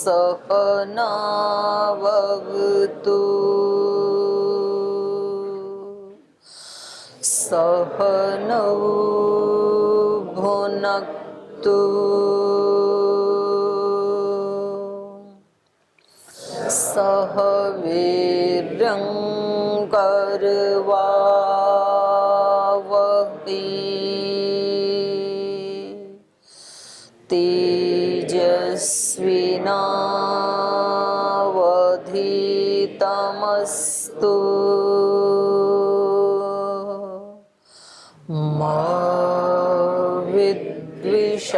सहनावतु सहनौ भुनक्तु सह वीर्यं करवावहै तेजस्विनावधीतमस्तु मा विद्विषावहै।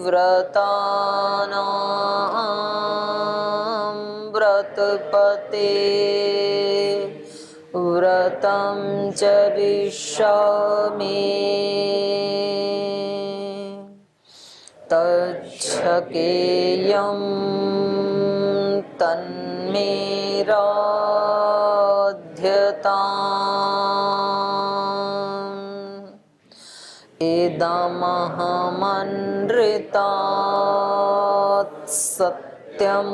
व्रतानां व्रतपते व्रतं चरिष्यामि तच्छकेयं तन्मे राध्यताम् इदमहमनृतात् सत्यमुपैमि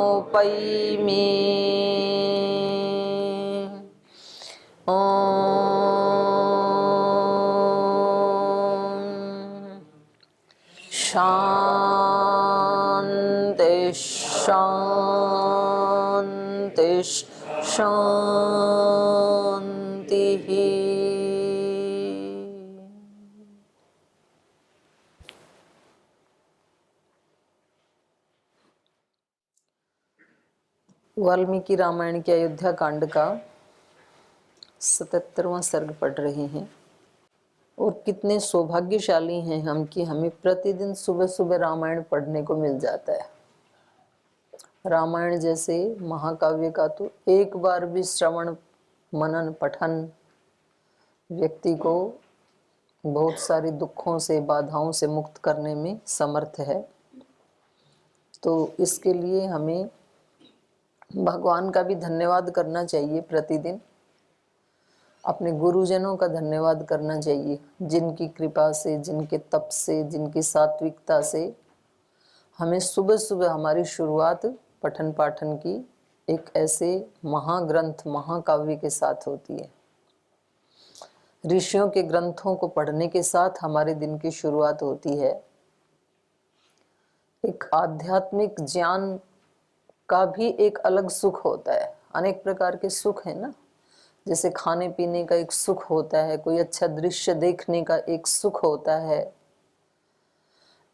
ॐ शान्ति शान्ति शान्तिः। वाल्मीकि रामायण के अयोध्या कांड का 77वां सर्ग पढ़ रहे हैं। और कितने सौभाग्यशाली हैं हम कि हमें प्रतिदिन सुबह सुबह रामायण पढ़ने को मिल जाता है। रामायण जैसे महाकाव्य का तो एक बार भी श्रवण मनन पठन व्यक्ति को बहुत सारे दुखों से बाधाओं से मुक्त करने में समर्थ है। तो इसके लिए हमें भगवान का भी धन्यवाद करना चाहिए, प्रतिदिन अपने गुरुजनों का धन्यवाद करना चाहिए, जिनकी कृपा से, जिनके तप से, जिनकी सात्विकता से हमें सुबह सुबह हमारी शुरुआत पठन पाठन की एक ऐसे महाग्रंथ महाकाव्य के साथ होती है। ऋषियों के ग्रंथों को पढ़ने के साथ हमारे दिन की शुरुआत होती है। एक आध्यात्मिक ज्ञान का भी एक अलग सुख होता है। अनेक प्रकार के सुख है ना, जैसे खाने पीने का एक सुख होता है, कोई अच्छा दृश्य देखने का एक सुख होता है।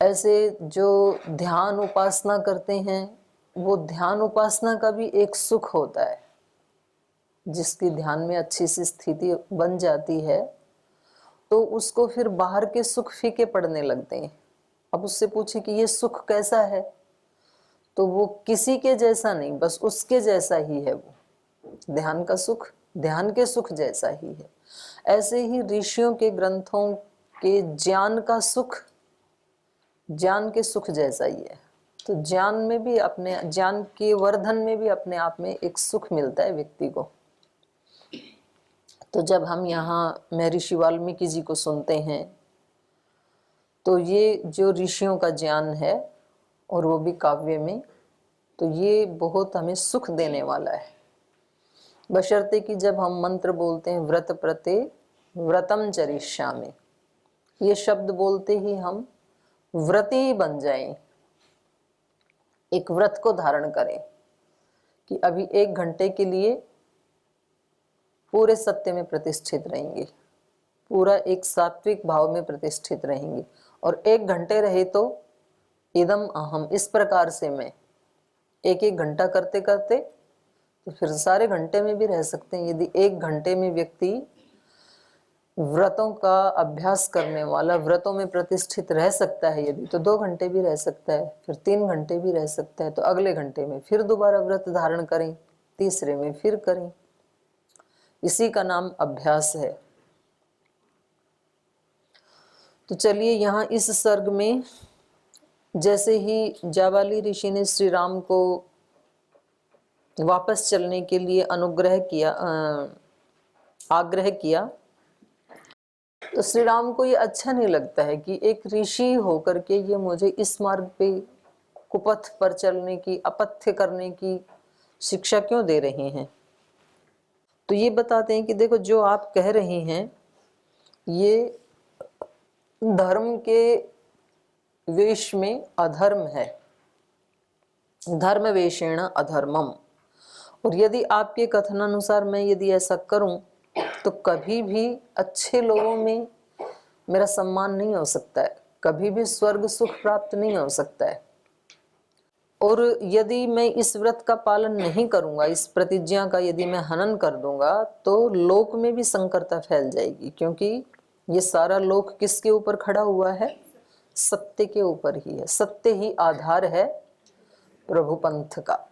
ऐसे जो ध्यान उपासना करते हैं वो ध्यान उपासना का भी एक सुख होता है। जिसकी ध्यान में अच्छी सी स्थिति बन जाती है तो उसको फिर बाहर के सुख फीके पड़ने लगते हैं। अब उससे पूछे कि ये सुख कैसा है, तो वो किसी के जैसा नहीं, बस उसके जैसा ही है। वो ध्यान का सुख ध्यान के सुख जैसा ही है। ऐसे ही ऋषियों के ग्रंथों के ज्ञान का सुख ज्ञान के सुख जैसा ही है। तो ज्ञान में भी, अपने ज्ञान के वर्धन में भी अपने आप में एक सुख मिलता है व्यक्ति को। तो जब हम यहाँ महर्षि वाल्मीकि जी को सुनते हैं तो ये जो ऋषियों का ज्ञान है और वो भी काव्य में, तो ये बहुत हमें सुख देने वाला है। बशर्ते कि जब हम मंत्र बोलते हैं व्रत प्रते व्रतम चरिष्यामि, ये शब्द बोलते ही हम व्रती बन जाएं, एक व्रत को धारण करें कि अभी 1 घंटे के लिए पूरे सत्य में प्रतिष्ठित रहेंगे, पूरा एक सात्विक भाव में प्रतिष्ठित रहेंगे। और 1 घंटे रहे तो इदम अहम, इस प्रकार से मैं 1-1 घंटा करते करते तो फिर सारे घंटे में भी रह सकते हैं। यदि 1 घंटे में व्यक्ति व्रतों का अभ्यास करने वाला व्रतों में प्रतिष्ठित रह सकता है, यदि तो 2 घंटे भी रह सकता है, फिर 3 घंटे भी रह सकता है। तो अगले घंटे में फिर दोबारा व्रत धारण करें, तीसरे में फिर करें। इसी का नाम अभ्यास है। तो चलिए यहाँ इस सर्ग में जैसे ही जाबाली ऋषि ने श्री राम को वापस चलने के लिए अनुग्रह किया, आग्रह किया, तो श्री राम को ये अच्छा नहीं लगता है कि एक ऋषि होकर के ये मुझे इस मार्ग पे कुपथ पर चलने की, अपथ्य करने की शिक्षा क्यों दे रहे हैं। तो ये बताते हैं कि देखो जो आप कह रहे हैं ये धर्म के वेश में अधर्म है, धर्म वेशेण अधर्मम। और यदि आपके कथनानुसार मैं यदि ऐसा करूं तो कभी भी अच्छे लोगों में मेरा सम्मान नहीं हो सकता है, कभी भी स्वर्ग सुख प्राप्त नहीं हो सकता है। और यदि मैं इस व्रत का पालन नहीं करूंगा, इस प्रतिज्ञा का यदि मैं हनन कर दूंगा तो लोक में भी संकरता फैल जाएगी, क्योंकि ये सारा लोक किसके ऊपर खड़ा हुआ है, सत्य के ऊपर ही है। सत्य ही आधार है प्रभुपंथ का।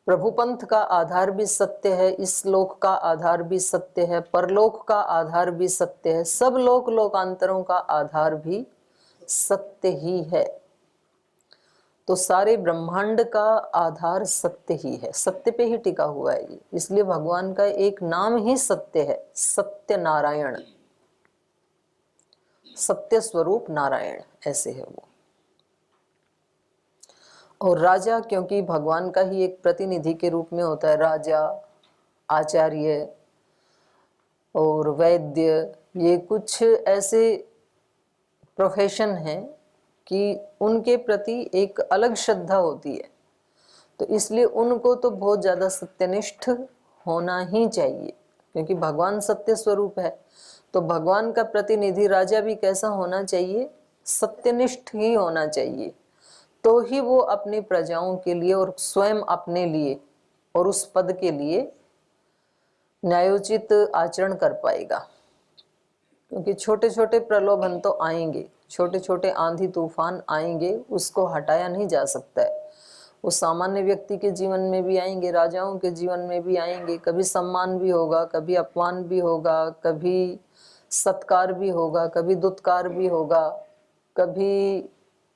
प्रभुपंथ का आधार भी सत्य है, इस लोक का आधार भी सत्य है, परलोक का आधार भी सत्य है, सब लोक लोकांतरों का आधार भी सत्य ही है। तो सारे ब्रह्मांड का आधार सत्य ही है, सत्य पे ही टिका हुआ है ये। इसलिए भगवान का एक नाम ही सत्य है, सत्य नारायण, सत्य स्वरूप नारायण, ऐसे है वो। और राजा क्योंकि भगवान का ही एक प्रतिनिधि के रूप में होता है, राजा, आचार्य और वैद्य, ये कुछ ऐसे प्रोफेशन हैं कि उनके प्रति एक अलग श्रद्धा होती है। तो इसलिए उनको तो बहुत ज़्यादा सत्यनिष्ठ होना ही चाहिए, क्योंकि भगवान सत्य स्वरूप है। तो भगवान का प्रतिनिधि राजा भी कैसा होना चाहिए, सत्यनिष्ठ ही होना चाहिए। तो ही वो अपनी प्रजाओं के लिए और स्वयं अपने लिए और उस पद के लिए न्यायोचित आचरण कर पाएगा। क्योंकि छोटे छोटे प्रलोभन तो आएंगे, छोटे छोटे आंधी तूफान आएंगे, उसको हटाया नहीं जा सकता है। वो सामान्य व्यक्ति के जीवन में भी आएंगे, राजाओं के जीवन में भी आएंगे। कभी सम्मान भी होगा, कभी अपमान भी होगा, कभी सत्कार भी होगा, कभी दुत्कार भी होगा, कभी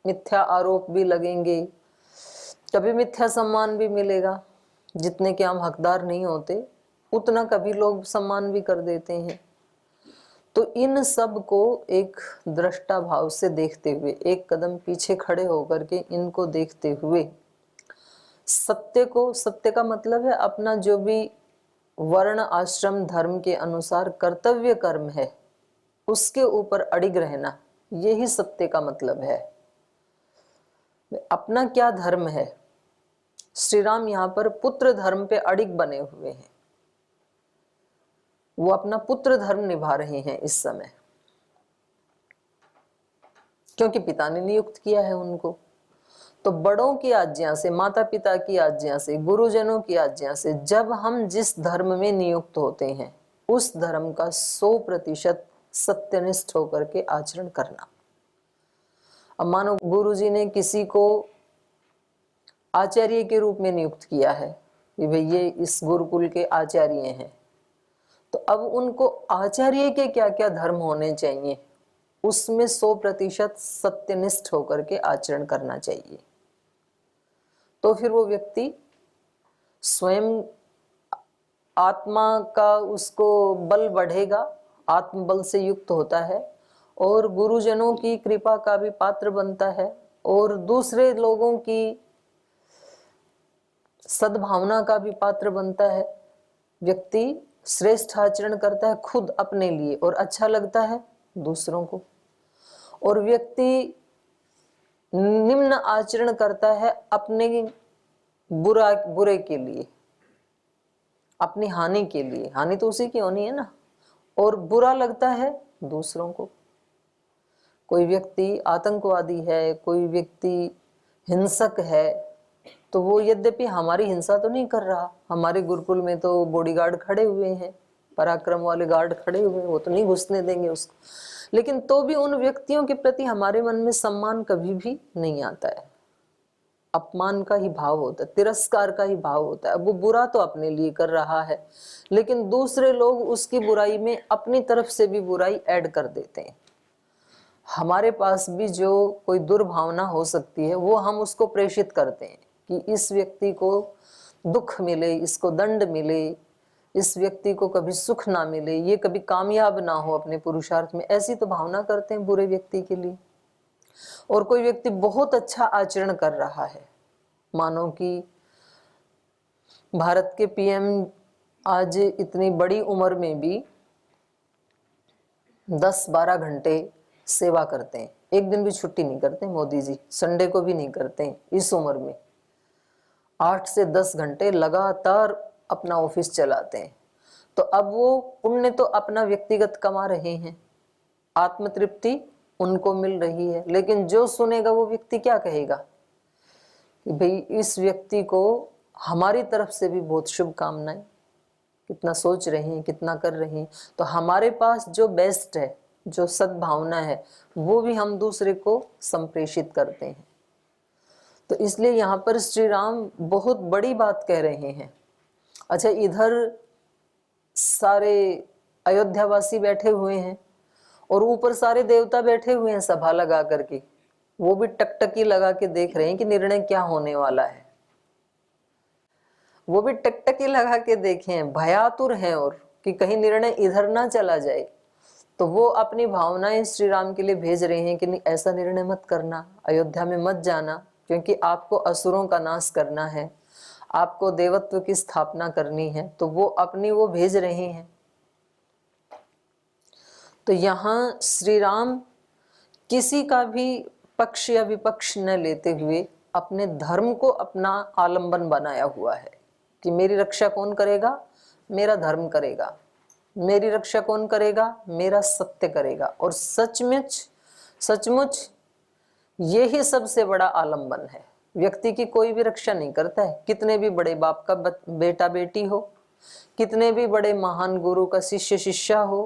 मिथ्या आरोप भी लगेंगे, कभी मिथ्या सम्मान भी मिलेगा। जितने के हम हकदार नहीं होते उतना कभी लोग सम्मान भी कर देते हैं। तो इन सब को एक दृष्टा भाव से देखते हुए, एक कदम पीछे खड़े होकर के इनको देखते हुए, सत्य को, सत्य का मतलब है अपना जो भी वर्ण आश्रम धर्म के अनुसार कर्तव्य कर्म है उसके ऊपर अडिग रहना, यही सत्य का मतलब है। अपना क्या धर्म है, श्री राम यहाँ पर पुत्र धर्म पे अडिग बने हुए हैं। वो अपना पुत्र धर्म निभा रहे हैं इस समय, क्योंकि पिता ने नियुक्त किया है उनको। तो बड़ों की आज्ञा से, माता पिता की आज्ञा से, गुरुजनों की आज्ञा से जब हम जिस धर्म में नियुक्त होते हैं उस धर्म का 100% सत्यनिष्ठ होकर के आचरण करना। अब मानो गुरुजी ने किसी को आचार्य के रूप में नियुक्त किया है कि भाई ये इस गुरुकुल के आचार्य हैं, तो अब उनको आचार्य के क्या क्या धर्म होने चाहिए उसमें 100% सत्यनिष्ठ होकर के आचरण करना चाहिए। तो फिर वो व्यक्ति स्वयं आत्मा का उसको बल बढ़ेगा, आत्मबल से युक्त होता है, और गुरुजनों की कृपा का भी पात्र बनता है, और दूसरे लोगों की सद्भावना का भी पात्र बनता है। व्यक्ति श्रेष्ठ आचरण करता है खुद अपने लिए और अच्छा लगता है दूसरों को, और व्यक्ति निम्न आचरण करता है अपने बुरे के लिए, अपनी हानि के लिए। हानि तो उसी की होनी है ना, और बुरा लगता है दूसरों को। कोई व्यक्ति आतंकवादी है, कोई व्यक्ति हिंसक है, तो वो यद्यपि हमारी हिंसा तो नहीं कर रहा, हमारे गुरुकुल में तो बॉडीगार्ड खड़े हुए हैं, पराक्रम वाले गार्ड खड़े हुए हैं, वो तो नहीं घुसने देंगे उसको, लेकिन तो भी उन व्यक्तियों के प्रति हमारे मन में सम्मान कभी भी नहीं आता है। अपमान का ही भाव होता है, तिरस्कार का ही भाव होता है। अब वो बुरा तो अपने लिए कर रहा है, लेकिन दूसरे लोग उसकी बुराई में अपनी तरफ से भी बुराई ऐड कर देते हैं। हमारे पास भी जो कोई दुर्भावना हो सकती है वो हम उसको प्रेषित करते हैं कि इस व्यक्ति को दुख मिले, इसको दंड मिले, इस व्यक्ति को कभी सुख ना मिले, ये कभी कामयाब ना हो अपने पुरुषार्थ में, ऐसी तो भावना करते हैं बुरे व्यक्ति के लिए। और कोई व्यक्ति बहुत अच्छा आचरण कर रहा है, मानो कि भारत के पीएम आज इतनी बड़ी उम्र में भी 10-12 घंटे सेवा करते हैं, एक दिन भी छुट्टी नहीं करते मोदी जी, संडे को भी नहीं करते हैं। इस उम्र में 8 से 10 घंटे लगातार अपना ऑफिस चलाते हैं। तो अब वो पुण्य तो अपना व्यक्तिगत कमा रहे हैं, आत्मतृप्ति उनको मिल रही है, लेकिन जो सुनेगा वो व्यक्ति क्या कहेगा कि भाई इस व्यक्ति को हमारी तरफ से भी बहुत शुभकामनाएं, कितना सोच रहे हैं, कितना कर रहे हैं। तो हमारे पास जो बेस्ट है, जो सद्भावना है, वो भी हम दूसरे को संप्रेषित करते हैं। तो इसलिए यहाँ पर श्री राम बहुत बड़ी बात कह रहे हैं। अच्छा, इधर सारे अयोध्यावासी बैठे हुए हैं और ऊपर सारे देवता बैठे हुए हैं सभा लगा करके, वो भी टकटकी लगा के देख रहे हैं कि निर्णय क्या होने वाला है। वो भी टकटकी लगा के देखें, भयातुर हैं और कि कहीं निर्णय इधर ना चला जाए। तो वो अपनी भावनाएं श्री राम के लिए भेज रहे हैं कि नहीं, ऐसा निर्णय मत करना, अयोध्या में मत जाना, क्योंकि आपको असुरों का नाश करना है, आपको देवत्व की स्थापना करनी है। तो वो अपनी वो भेज रहे हैं। तो यहाँ श्री राम किसी का भी पक्ष या विपक्ष न लेते हुए अपने धर्म को अपना आलंबन बनाया हुआ है कि मेरी रक्षा कौन करेगा? मेरा धर्म करेगा। मेरी रक्षा कौन करेगा? मेरा सत्य करेगा। और सचमुच सचमुच यही सबसे बड़ा आलंबन है। व्यक्ति की कोई भी रक्षा नहीं करता है, कितने भी बड़े बाप का बेटा बेटी हो, कितने भी बड़े महान गुरु का शिष्य शिष्या हो,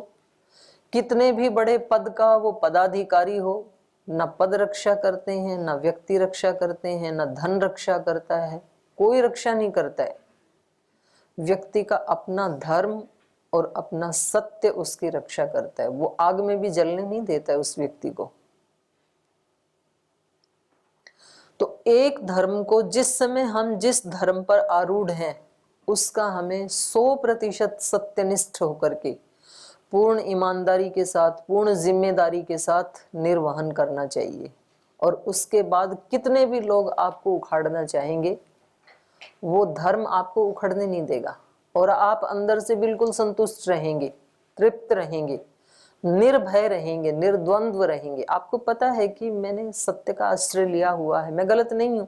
कितने भी बड़े पद का वो पदाधिकारी हो, न पद रक्षा करते हैं, न व्यक्ति रक्षा करते हैं, न धन रक्षा करता है, कोई रक्षा नहीं करता है। व्यक्ति का अपना धर्म और अपना सत्य उसकी रक्षा करता है। वो आग में भी जलने नहीं देता है उस व्यक्ति को। तो एक धर्म को जिस समय हम जिस धर्म पर आरूढ़ हैं उसका हमें 100% सत्यनिष्ठ होकर के पूर्ण ईमानदारी के साथ, पूर्ण जिम्मेदारी के साथ निर्वहन करना चाहिए। और उसके बाद कितने भी लोग आपको उखाड़ना चाहेंगे, वो धर्म आपको उखड़ने नहीं देगा और आप अंदर से बिल्कुल संतुष्ट रहेंगे, तृप्त रहेंगे, निर्भय रहेंगे, निर्द्वंद्व रहेंगे। आपको पता है कि मैंने सत्य का आश्रय लिया हुआ है, मैं गलत नहीं हूं,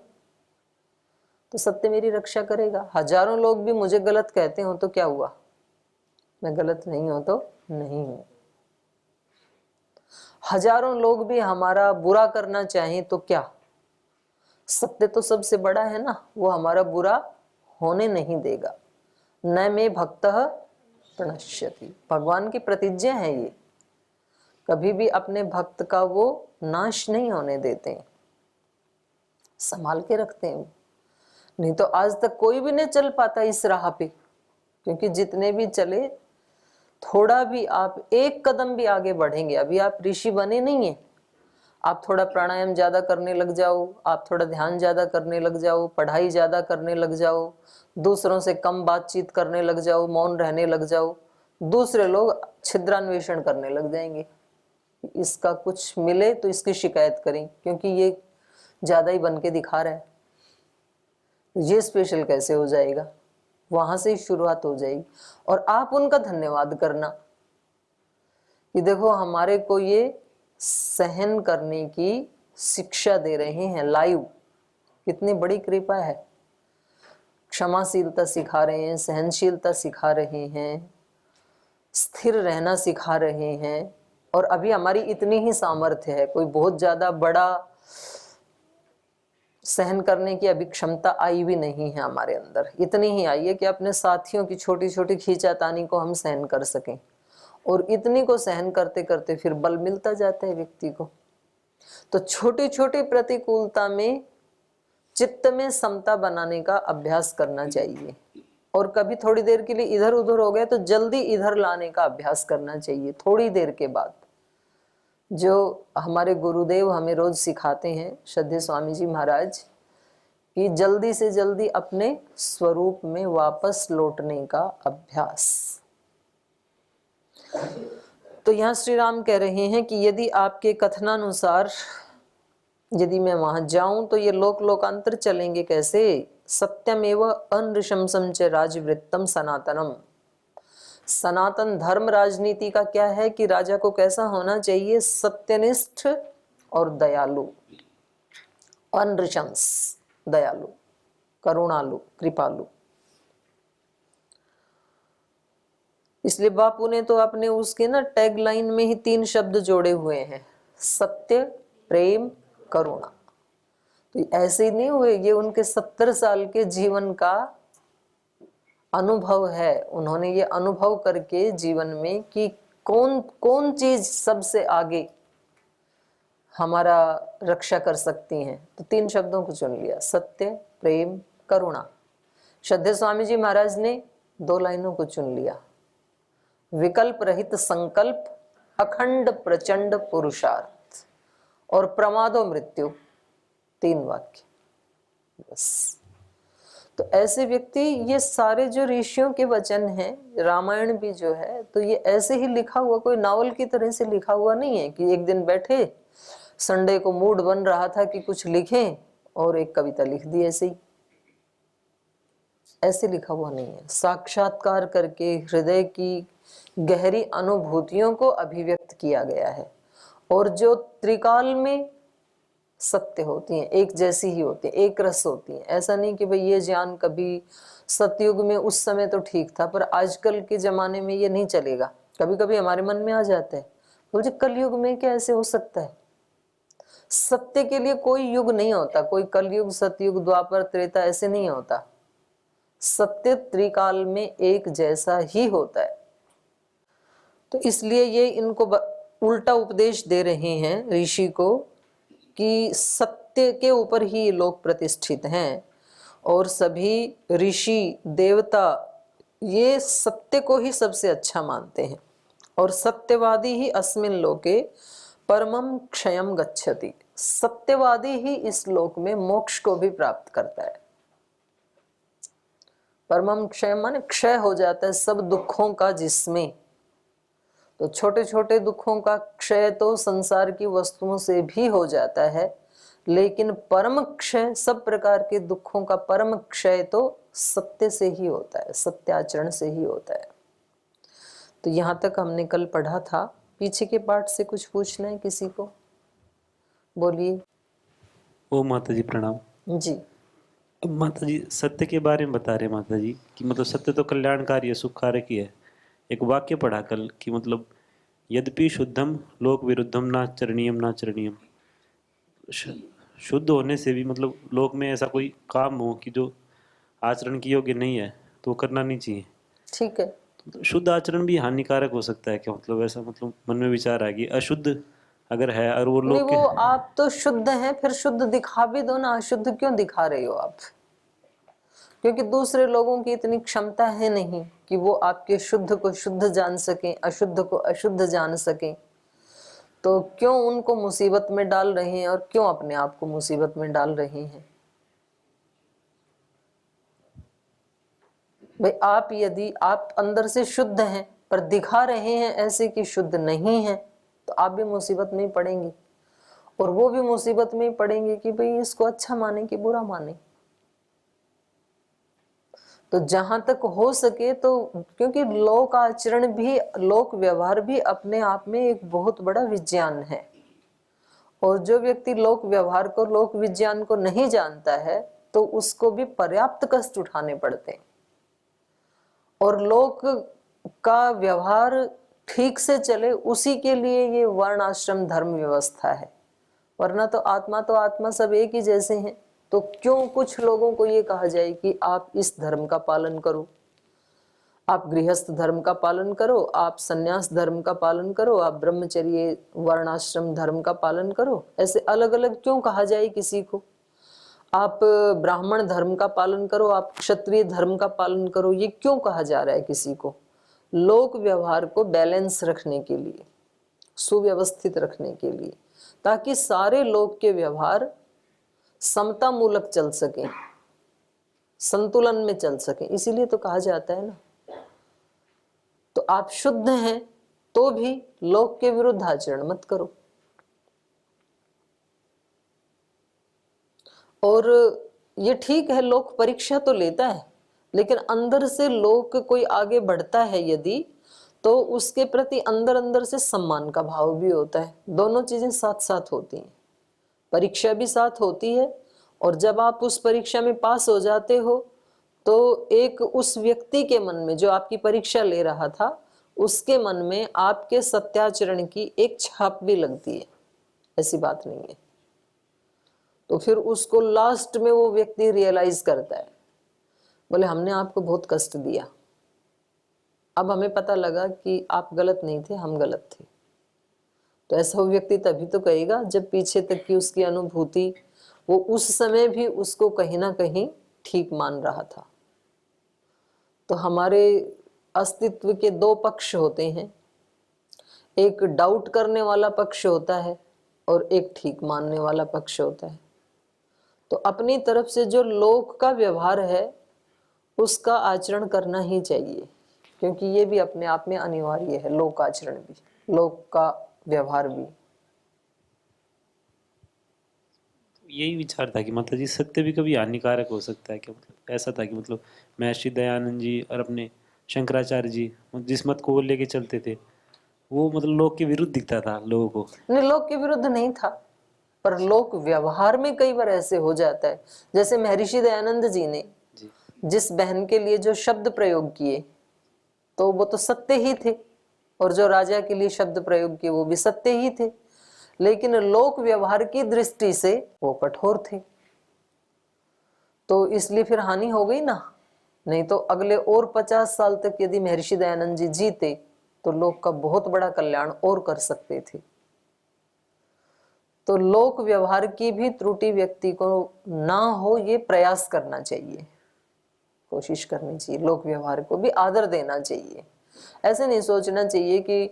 तो सत्य मेरी रक्षा करेगा। हजारों लोग भी मुझे गलत कहते हो तो क्या हुआ, मैं गलत नहीं हूं तो नहीं हूं। हजारों लोग भी हमारा बुरा करना चाहें तो क्या, सत्य तो सबसे बड़ा है ना, वो हमारा बुरा होने नहीं देगा। न मे भक्तः प्रणश्यति, भगवान की प्रतिज्ञा है ये, कभी भी अपने भक्त का वो नाश नहीं होने देते हैं, संभाल के रखते हैं। नहीं तो आज तक कोई भी नहीं चल पाता इस राह पे, क्योंकि जितने भी चले, थोड़ा भी आप एक कदम भी आगे बढ़ेंगे, अभी आप ऋषि बने नहीं है, आप थोड़ा प्राणायाम ज्यादा करने लग जाओ, आप थोड़ा ध्यान ज्यादा करने लग जाओ, पढ़ाई ज्यादा करने लग जाओ, दूसरों से कम बातचीत करने लग जाओ, मौन रहने लग जाओ, दूसरे लोग छिद्रान्वेषण करने लग जाएंगे, इसका कुछ मिले तो इसकी शिकायत करें क्योंकि ये ज्यादा ही बन के दिखा रहा है, ये स्पेशल कैसे हो जाएगा। वहां से ही शुरुआत हो जाएगी। और आप उनका धन्यवाद करना कि देखो हमारे को ये सहन करने की शिक्षा दे रहे हैं लाइव, कितनी बड़ी कृपा है। क्षमाशीलता सिखा रहे हैं, सहनशीलता सिखा रहे हैं, स्थिर रहना सिखा रहे हैं। और अभी हमारी इतनी ही सामर्थ्य है, कोई बहुत ज्यादा बड़ा सहन करने की अभी क्षमता आई भी नहीं है हमारे अंदर, इतनी ही आई है कि अपने साथियों की छोटी छोटी खींचातानी को हम सहन कर सकें। और इतनी को सहन करते करते फिर बल मिलता जाता है व्यक्ति को। तो छोटी छोटी प्रतिकूलता में चित्त में समता बनाने का अभ्यास करना चाहिए। और कभी थोड़ी देर के लिए इधर उधर हो गए तो जल्दी इधर लाने का अभ्यास करना चाहिए थोड़ी देर के बाद। जो हमारे गुरुदेव हमें रोज सिखाते हैं, श्रद्धेय स्वामी जी महाराज, कि जल्दी से जल्दी अपने स्वरूप में वापस लौटने का अभ्यास। तो यहाँ श्री राम कह रहे हैं कि यदि आपके कथनानुसार यदि मैं वहां जाऊं तो ये लोक लोकांतर चलेंगे कैसे? सत्यमेव अनृशंसम च राजवृत्तम सनातनम। सनातन धर्म राजनीति का क्या है कि राजा को कैसा होना चाहिए? सत्यनिष्ठ और दयालु। अनृशंस, दयालु, करुणालु, कृपालु। इसलिए बापू ने तो अपने उसके ना टैगलाइन में ही 3 शब्द जोड़े हुए हैं, सत्य, प्रेम, करुणा। तो ऐसे ही नहीं हुए, ये उनके 70 साल के जीवन का अनुभव है। उन्होंने ये अनुभव करके जीवन में कि कौन कौन चीज सबसे आगे हमारा रक्षा कर सकती हैं, तो 3 शब्दों को चुन लिया, सत्य, प्रेम, करुणा। श्रद्धेय स्वामी जी महाराज ने 2 लाइनों को चुन लिया, विकल्प रहित संकल्प, अखंड प्रचंड पुरुषार्थ और प्रमादो मृत्यु। 3 वाक्य बस। तो ऐसे व्यक्ति, ये सारे जो ऋषियों के वचन हैं, रामायण भी जो है, तो ये ऐसे ही लिखा हुआ, कोई नावल की तरह से लिखा हुआ नहीं है कि एक दिन बैठे, संडे को मूड बन रहा था कि कुछ लिखें और एक कविता लिख दी ऐसे ही। ऐसे लिखा हुआ नहीं है, साक्षात्कार करके हृदय की गहरी अनुभूतियों को अभिव्यक्त किया गया है। और जो त्रिकाल में सत्य होती हैं, एक जैसी ही होती हैं, एक रस होती हैं। ऐसा नहीं कि भाई ये ज्ञान कभी सतयुग में उस समय तो ठीक था, पर आजकल के जमाने में ये नहीं चलेगा। कभी कभी हमारे मन में आ जाता है, बोले कलयुग में क्या ऐसे हो सकता है? सत्य के लिए कोई युग नहीं होता, कोई कलयुग, सतयुग, द्वापर, त्रेता ऐसे नहीं होता। सत्य त्रिकाल में एक जैसा ही होता है। तो इसलिए ये इनको उल्टा उपदेश दे रहे हैं ऋषि को कि सत्य के ऊपर ही लोग प्रतिष्ठित हैं, और सभी ऋषि देवता ये सत्य को ही सबसे अच्छा मानते हैं। और सत्यवादी ही अस्मिन लोके परमम क्षयम गच्छति। सत्यवादी ही इस लोक में मोक्ष को भी प्राप्त करता है। परमम क्षय माने क्षय हो जाता है सब दुखों का जिसमें। तो छोटे छोटे दुखों का क्षय तो संसार की वस्तुओं से भी हो जाता है, लेकिन परम क्षय, सब प्रकार के दुखों का परम क्षय तो सत्य से ही होता है, सत्याचरण से ही होता है। तो यहाँ तक हमने कल पढ़ा था। पीछे के पाठ से कुछ पूछना है किसी को? बोलिए। ओ माता जी प्रणाम जी। अब माता जी सत्य के बारे में बता रहे माता जी कि मतलब सत्य तो कल्याणकारी है, सुखकारक ही है। एक वाक्य पढ़ा कल कि मतलब यद्यपि शुद्धम लोक विरुद्धम नाचरणीयम नाचरणीयम। शुद्ध होने से भी मतलब लोक में ऐसा कोई काम हो कि जो आचरण की योग्य नहीं है तो वो करना नहीं चाहिए। ठीक है। तो शुद्ध आचरण भी हानिकारक हो सकता है क्या? मतलब ऐसा मतलब मन में विचार आ गया, अशुद्ध अगर है और वो नहीं, लोग वो आप तो शुद्ध हैं, फिर शुद्ध दिखा भी दो ना। अशुद्ध क्यों दिखा रहे हो आप? क्योंकि दूसरे लोगों की इतनी क्षमता है नहीं कि वो आपके शुद्ध को शुद्ध जान सकें, अशुद्ध को अशुद्ध जान सकें। तो क्यों उनको मुसीबत में डाल रहे हैं और क्यों अपने आप को मुसीबत में डाल रहे हैं? भाई आप, यदि आप अंदर से शुद्ध हैं पर दिखा रहे हैं ऐसे कि शुद्ध नहीं है, तो आप भी मुसीबत में ही पड़ेंगे, और वो भी मुसीबत में ही पड़ेंगे कि भाई इसको अच्छा माने कि बुरा माने। तो जहां तक हो सके तो, क्योंकि लोक आचरण भी, लोक व्यवहार भी अपने आप में एक बहुत बड़ा विज्ञान है, और जो व्यक्ति लोक व्यवहार को, लोक विज्ञान को नहीं जानता है, तो उसको भी पर्याप्त कष्ट उठाने पड़ते हैं। और लोक का व्यवहार ठीक से चले, उसी के लिए ये वर्ण आश्रम धर्म व्यवस्था है। वरना तो आत्मा सब एक ही जैसे हैं। तो क्यों कुछ लोगों को ये कहा जाए कि आप इस धर्म का पालन करो, आप गृहस्थ धर्म का पालन करो, आप सन्यास धर्म का पालन करो, आप ब्रह्मचर्य वर्णाश्रम धर्म का पालन करो? ऐसे अलग अलग क्यों कहा जाए किसी को? आप ब्राह्मण धर्म का पालन करो, आप क्षत्रिय धर्म का पालन करो, ये क्यों कहा जा रहा है किसी को? लोक व्यवहार को बैलेंस रखने के लिए, सुव्यवस्थित रखने के लिए, ताकि सारे लोक के व्यवहार समता मूलक चल सके। संतुलन में चल सके, इसीलिए तो कहा जाता है ना। तो आप शुद्ध हैं तो भी लोक के विरुद्ध आचरण मत करो। और ये ठीक है, लोक परीक्षा तो लेता है, लेकिन अंदर से लोक कोई आगे बढ़ता है यदि, तो उसके प्रति अंदर अंदर से सम्मान का भाव भी होता है। दोनों चीजें साथ साथ होती हैं, परीक्षा भी साथ होती है, और जब आप उस परीक्षा में पास हो जाते हो तो एक उस व्यक्ति के मन में, जो आपकी परीक्षा ले रहा था, उसके मन में आपके सत्याचरण की एक छाप भी लगती है, ऐसी बात नहीं है। तो फिर उसको लास्ट में वो व्यक्ति रियलाइज करता है, बोले हमने आपको बहुत कष्ट दिया, अब हमें पता लगा कि आप गलत नहीं थे, हम गलत थे। तो ऐसा वो व्यक्ति तभी तो कहेगा जब पीछे तक की उसकी अनुभूति, वो उस समय भी उसको कहीं ना कहीं ठीक मान रहा था। तो हमारे अस्तित्व के दो पक्ष होते हैं, एक डाउट करने वाला पक्ष होता है और एक ठीक मानने वाला पक्ष होता है। तो अपनी तरफ से जो लोक का व्यवहार है उसका आचरण करना ही चाहिए, क्योंकि ये भी अपने आप में अनिवार्य है, लोक आचरण भी, लोक का व्यवहार भी। यही विचार था कि माता जी सत्य भी कभी हानिकारक हो सकता है क्या? मतलब ऐसा था कि मतलब महर्षि दयानंद जी और अपने शंकराचार्य जी जिस मत को वो लेके चलते थे, वो मतलब लोक के विरुद्ध दिखता था लोगों को। नहीं, लोक के विरुद्ध नहीं था, पर लोक व्यवहार में कई बार ऐसे हो जाता है। जैसे महर्षि दयानंद जी ने जी जिस बहन के लिए जो शब्द प्रयोग किए, तो वो तो सत्य ही थे, और जो राजा के लिए शब्द प्रयोग किए वो भी सत्य ही थे, लेकिन लोक व्यवहार की दृष्टि से वो कठोर थे, तो इसलिए फिर हानि हो गई ना। नहीं तो अगले और 50 साल तक यदि महर्षि दयानंद जी जीते तो लोक का बहुत बड़ा कल्याण और कर सकते थे। तो लोक व्यवहार की भी त्रुटि व्यक्ति को ना हो, ये प्रयास करना चाहिए, कोशिश करनी चाहिए, लोक व्यवहार को भी आदर देना चाहिए। ऐसे नहीं सोचना चाहिए कि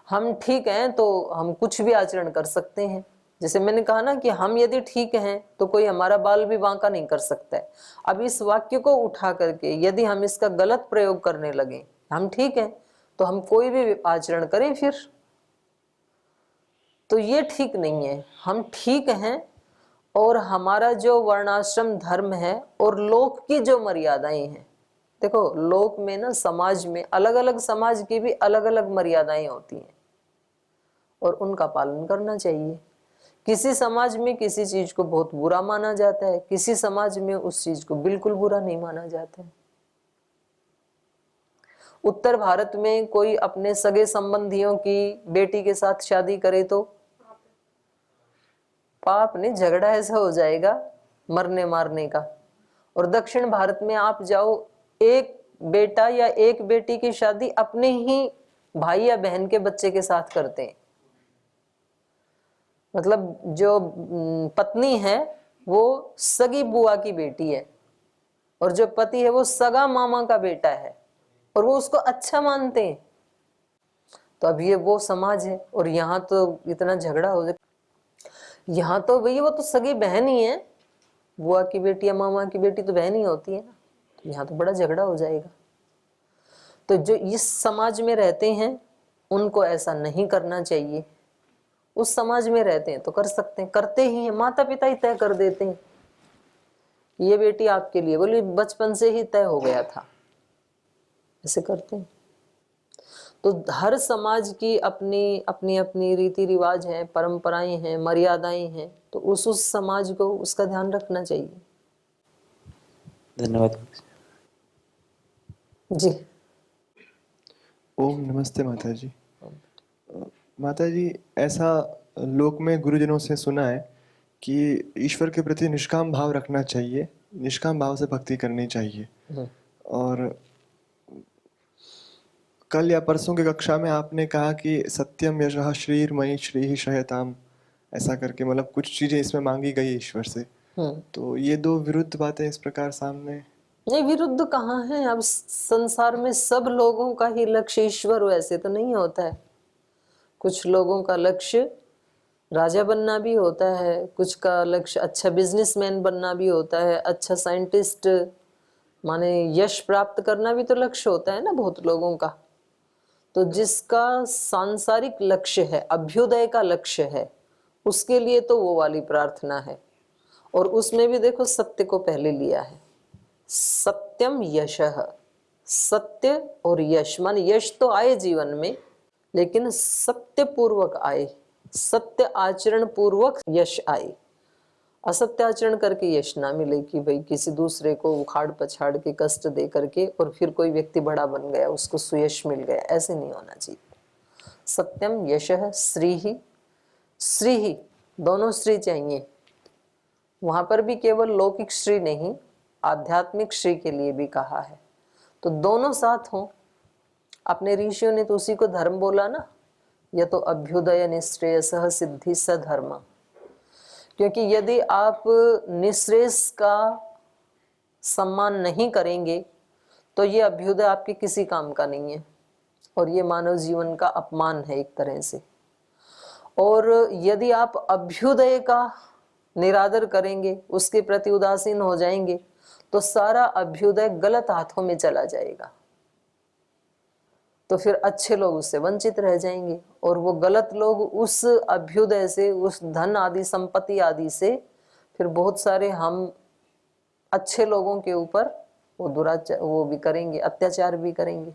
हम ठीक हैं तो हम कुछ भी आचरण कर सकते हैं। जैसे मैंने कहा ना कि हम यदि ठीक हैं तो कोई हमारा बाल भी बांका नहीं कर सकता है। अब इस वाक्य को उठा करके यदि हम इसका गलत प्रयोग करने लगे, हम ठीक हैं तो हम कोई भी आचरण करें फिर, तो ये ठीक नहीं है। हम ठीक हैं और हमारा जो वर्णाश्रम धर्म है और लोक की जो मर्यादाएं हैं, देखो लोक में ना, समाज में अलग अलग समाज की भी अलग अलग मर्यादाएं होती हैं और उनका पालन करना चाहिए। किसी समाज में किसी चीज को बहुत बुरा माना जाता है, किसी समाज में उस चीज को बिल्कुल बुरा नहीं माना जाता है। उत्तर भारत में कोई अपने सगे संबंधियों की बेटी के साथ शादी करे तो पाप नहीं, झगड़ा ऐसा हो जाएगा मरने मारने का। और दक्षिण भारत में आप जाओ, एक बेटा या एक बेटी की शादी अपने ही भाई या बहन के बच्चे के साथ करते हैं। मतलब जो पत्नी है वो सगी बुआ की बेटी है और जो पति है वो सगा मामा का बेटा है, और वो उसको अच्छा मानते हैं। तो अब ये वो समाज है, और यहाँ तो इतना झगड़ा हो जाए। यहाँ तो भैया वो तो सगी बहन ही है, बुआ की बेटी या मामा की बेटी तो बहन ही होती है ना, तो यहाँ तो बड़ा झगड़ा हो जाएगा। तो जो इस समाज में रहते हैं उनको ऐसा नहीं करना चाहिए। उस समाज में रहते हैं तो कर सकते हैं, करते ही हैं, माता पिता ही तय कर देते हैं ये बेटी आपके लिए, बोली बचपन से ही तय हो गया था, ऐसे करते हैं। तो हर समाज की अपनी अपनी अपनी रीति रिवाज है, परंपराएं हैं, मर्यादाएं हैं, तो उस समाज को उसका ध्यान रखना चाहिए। धन्यवाद जी। ओम नमस्ते माता जी। माता जी, ऐसा लोक में गुरुजनों से सुना है कि ईश्वर के प्रति निष्काम भाव रखना चाहिए, निष्काम भाव से भक्ति करनी चाहिए। और कल या परसों की कक्षा में आपने कहा कि सत्यम यशः श्रीर्मयि श्रीः शयताम, ऐसा करके मतलब कुछ चीजें इसमें मांगी गई ईश्वर से। तो ये दो विरुद्ध बातें इस प्रकार सामने। नहीं, विरुद्ध कहाँ है। अब संसार में सब लोगों का ही लक्ष्य ईश्वर वैसे तो नहीं होता है। कुछ लोगों का लक्ष्य राजा बनना भी होता है, कुछ का लक्ष्य अच्छा बिजनेसमैन बनना भी होता है, अच्छा साइंटिस्ट, माने यश प्राप्त करना भी तो लक्ष्य होता है ना बहुत लोगों का। तो जिसका सांसारिक लक्ष्य है, अभ्युदय का लक्ष्य है, उसके लिए तो वो वाली प्रार्थना है। और उसमें भी देखो सत्य को पहले लिया है, सत्यम यशः, सत्य और यश, मान यश तो आए जीवन में, लेकिन सत्य पूर्वक आए, सत्य आचरण पूर्वक यश आए। असत्य आचरण करके यश ना मिले कि भाई किसी दूसरे को उखाड़ पछाड़ के कष्ट दे करके और फिर कोई व्यक्ति बड़ा बन गया, उसको सुयश मिल गया, ऐसे नहीं होना चाहिए। सत्यम यशः श्रीहि, श्रीहि दोनों श्री चाहिए। वहां पर भी केवल लौकिक श्री नहीं, आध्यात्मिक श्री के लिए भी कहा है, तो दोनों साथ हों। अपने ऋषियों ने तो उसी को धर्म बोला ना, यह तो अभ्युदय निश्रेयसः सिद्धि स धर्म। क्योंकि यदि आप निश्रेयस का सम्मान नहीं करेंगे तो ये अभ्युदय आपके किसी काम का नहीं है, और ये मानव जीवन का अपमान है एक तरह से। और यदि आप अभ्युदय का निरादर करेंगे, उसके प्रति उदासीन हो जाएंगे, तो सारा अभ्युदय गलत हाथों में चला जाएगा, तो फिर अच्छे लोग उससे वंचित रह जाएंगे, और वो गलत लोग उस अभ्युदय से, उस धन आदि संपत्ति आदि से फिर बहुत सारे हम अच्छे लोगों के ऊपर वो भी करेंगे, अत्याचार भी करेंगे।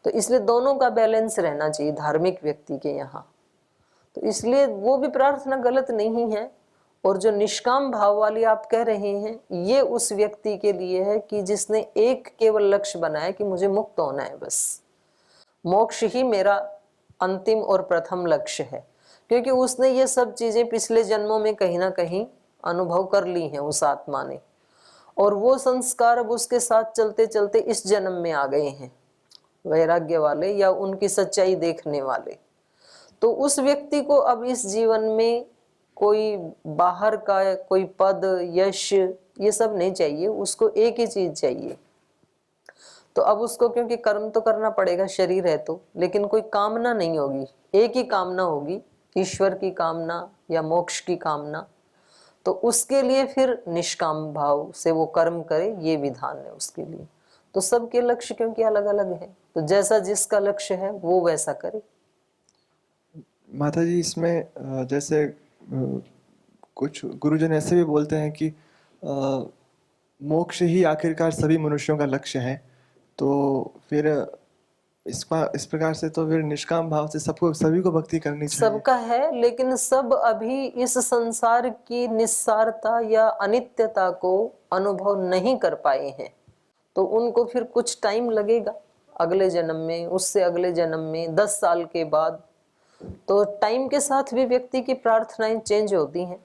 तो इसलिए दोनों का बैलेंस रहना चाहिए धार्मिक व्यक्ति के यहाँ। तो इसलिए वो भी प्रार्थना गलत नहीं है। और जो निष्काम भाव वाली आप कह रहे हैं, ये उस व्यक्ति के लिए है कि जिसने एक केवल लक्ष्य बनाया कि मुझे मुक्त होना है, बस मोक्ष ही मेरा अंतिम और प्रथम लक्ष्य है। क्योंकि उसने ये सब चीजें पिछले जन्मों में कहीं ना कहीं अनुभव कर ली हैं उस आत्मा ने, और वो संस्कार अब उसके साथ चलते चलते इस जन्म में आ गए हैं, वैराग्य वाले या उनकी सच्चाई देखने वाले। तो उस व्यक्ति को अब इस जीवन में कोई बाहर का कोई पद, यश, ये सब नहीं चाहिए, उसको एक ही चीज चाहिए। तो अब उसको क्योंकि कर्म तो करना पड़ेगा, शरीर है तो, लेकिन कोई कामना नहीं होगी, एक ही कामना होगी, ईश्वर की कामना या मोक्ष की कामना। तो उसके लिए फिर निष्काम भाव से वो कर्म करे, ये विधान है उसके लिए। तो सबके लक्ष्य क्योंकि अलग अलग है, तो जैसा जिसका लक्ष्य है वो वैसा करे। माता जी, इसमें जैसे कुछ गुरुजन ऐसे भी बोलते हैं कि मोक्ष ही आखिरकार सभी मनुष्यों का लक्ष्य है, तो फिर इस प्रकार से तो फिर निष्काम भाव से सबको, सभी को भक्ति करनी चाहिए। सबका है, लेकिन सब अभी इस संसार की निस्सारता या अनित्यता को अनुभव नहीं कर पाए हैं, तो उनको फिर कुछ टाइम लगेगा, अगले जन्म में, उससे अगले जन्म में, 10 साल के बाद। तो टाइम के साथ भी व्यक्ति की प्रार्थनाएं चेंज होती हैं।